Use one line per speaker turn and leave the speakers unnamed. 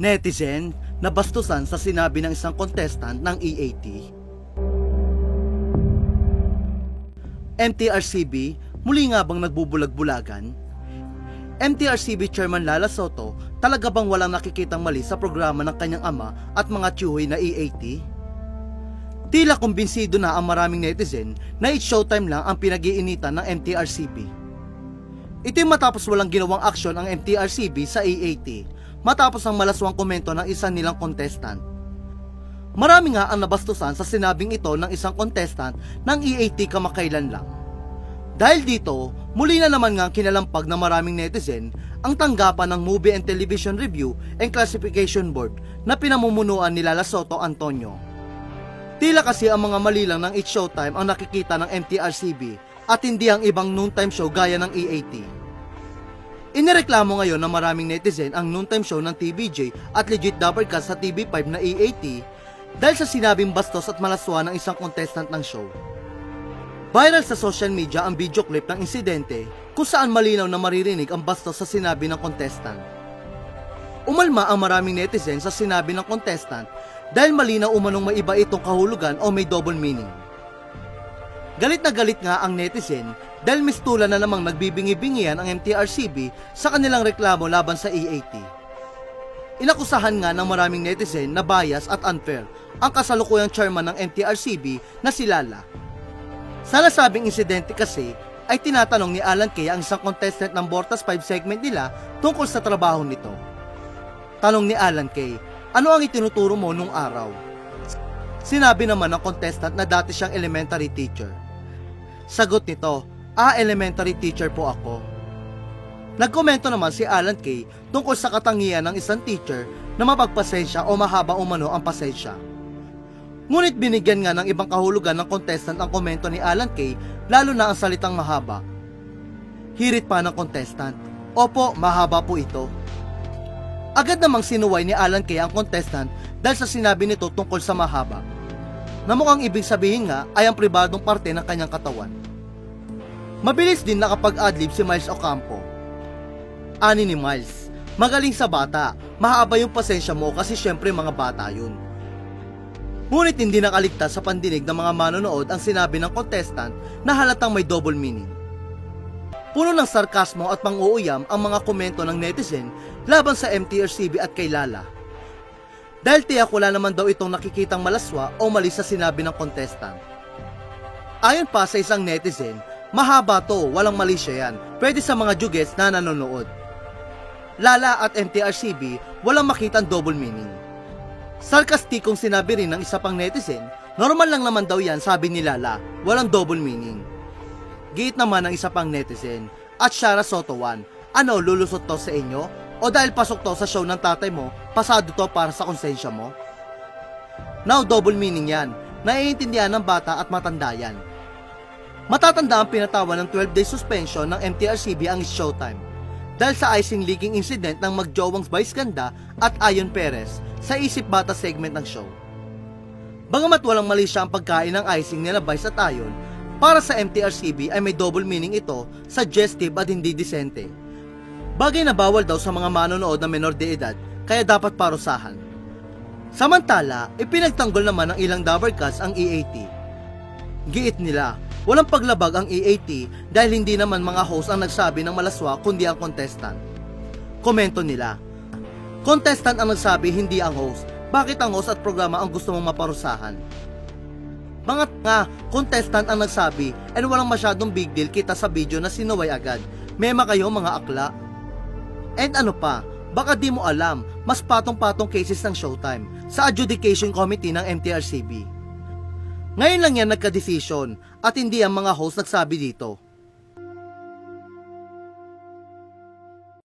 Netizen na bastusan sa sinabi ng isang contestant ng EAT. MTRCB, muli nga bang nagbubulag-bulagan? MTRCB Chairman Lala Soto, talaga bang walang nakikitang mali sa programa ng kanyang ama at mga tiyuhoy na EAT? Tila kumbinsido na ang maraming netizen na it's showtime lang ang pinag-iinitan ng MTRCB. Ito'y matapos walang ginawang aksyon ang MTRCB sa EAT, matapos ang malaswang komento ng isang nilang contestant. Marami nga ang nabastusan sa sinabing ito ng isang contestant ng EAT kamakailan lang. Dahil dito, muli na naman nga kinalampag ng maraming netizen ang tanggapan ng Movie and Television Review and Classification Board na pinamumunuan ni Lala Soto Antonio. Tila kasi ang mga mali lang ng It's Showtime ang nakikita ng MTRCB at hindi ang ibang noontime show gaya ng EAT. Inireklamo ngayon ng maraming netizen ang noontime show ng TVJ at legit Dabarcast sa TV5 na EAT dahil sa sinabing bastos at malaswa ng isang contestant ng show. Viral sa social media ang video clip ng insidente kung saan malinaw na maririnig ang bastos sa sinabi ng contestant. Umalma ang maraming netizen sa sinabi ng contestant dahil malinaw umanong may iba itong kahulugan o may double meaning. Galit na galit nga ang netizen dahil mistulan na namang nagbibingi-bingihan ang MTRCB sa kanilang reklamo laban sa EAT. Inakusahan nga ng maraming netizen na bias at unfair ang kasalukuyang chairman ng MTRCB na si Lala. Sa nasabing insidente kasi ay tinatanong ni Alan Kay ang isang contestant ng Bortas 5 segment nila tungkol sa trabaho nito. Tanong ni Alan Kay, ano ang itinuturo mo nung araw? Sinabi naman ng contestant na dati siyang elementary teacher. Sagot nito, elementary teacher po ako. Nagkomento naman si Alan Kay tungkol sa katangian ng isang teacher na mapagpasensya o mahaba umano ang pasensya. Ngunit binigyan nga ng ibang kahulugan ng contestant ang komento ni Alan Kay, lalo na ang salitang mahaba. Hirit pa ng contestant, opo, mahaba po ito. Agad namang sinuway ni Alan Kay ang contestant dahil sa sinabi nito tungkol sa mahaba, na mukhang ibig sabihin nga ay ang pribadong parte ng kanyang katawan. Mabilis din nakapag-adlib si Miles Ocampo. Ani ni Miles, magaling sa bata, mahaba yung pasensya mo kasi syempre mga bata yun. Ngunit hindi nakaligtas sa pandinig ng mga manonood ang sinabi ng contestant na halatang may double meaning. Puno ng sarkasmo at pang-uuyam ang mga komento ng netizen laban sa MTRCB at kay Lala. Dahil tiyak wala naman daw itong nakikitang malaswa o mali sa sinabi ng contestant. Ayon pa sa isang netizen, mahaba to, walang mali siya yan, pwede sa mga jugets na nanonood. Lala at MTRCB walang makitang double meaning. Sarkastikong sinabi rin ng isa pang netizen, normal lang naman daw yan sabi ni Lala, walang double meaning. Giit naman ng isa pang netizen, at Shara Soto 1, ano lulusot to sa inyo? O dahil pasok to sa show ng tatay mo, pasado to para sa konsensya mo? Now double meaning yan, naiintindihan ng bata at matanda yan. Matatanda ang pinatawan ng 12-day suspension ng MTRCB ang It's Showtime dahil sa icing leaking incident ng magjowang Vice Ganda at Ayon Perez sa Isip Bata segment ng show. Bagamat walang mali siya ang pagkain ng icing nila Vice at Ayon, para sa MTRCB ay may double meaning ito, suggestive at hindi disente. Bagay na bawal daw sa mga manonood na menor de edad, kaya dapat parusahan. Samantala, ipinagtanggol naman ng ilang Dabarcast ang EAT. Giit nila, walang paglabag ang EAT dahil hindi naman mga host ang nagsabi ng malaswa kundi ang contestant. Komento nila, contestant ang nagsabi hindi ang host, bakit ang host at programa ang gusto mong maparusahan? Mga nga, contestant ang nagsabi and walang masyadong big deal kita sa video na sinuway agad. Mema kayo mga akla. And ano pa, baka di mo alam, mas patong-patong cases ng Showtime sa adjudication committee ng MTRCB. Ngayon lang yan nagka-decision at hindi ang mga host nagsabi dito.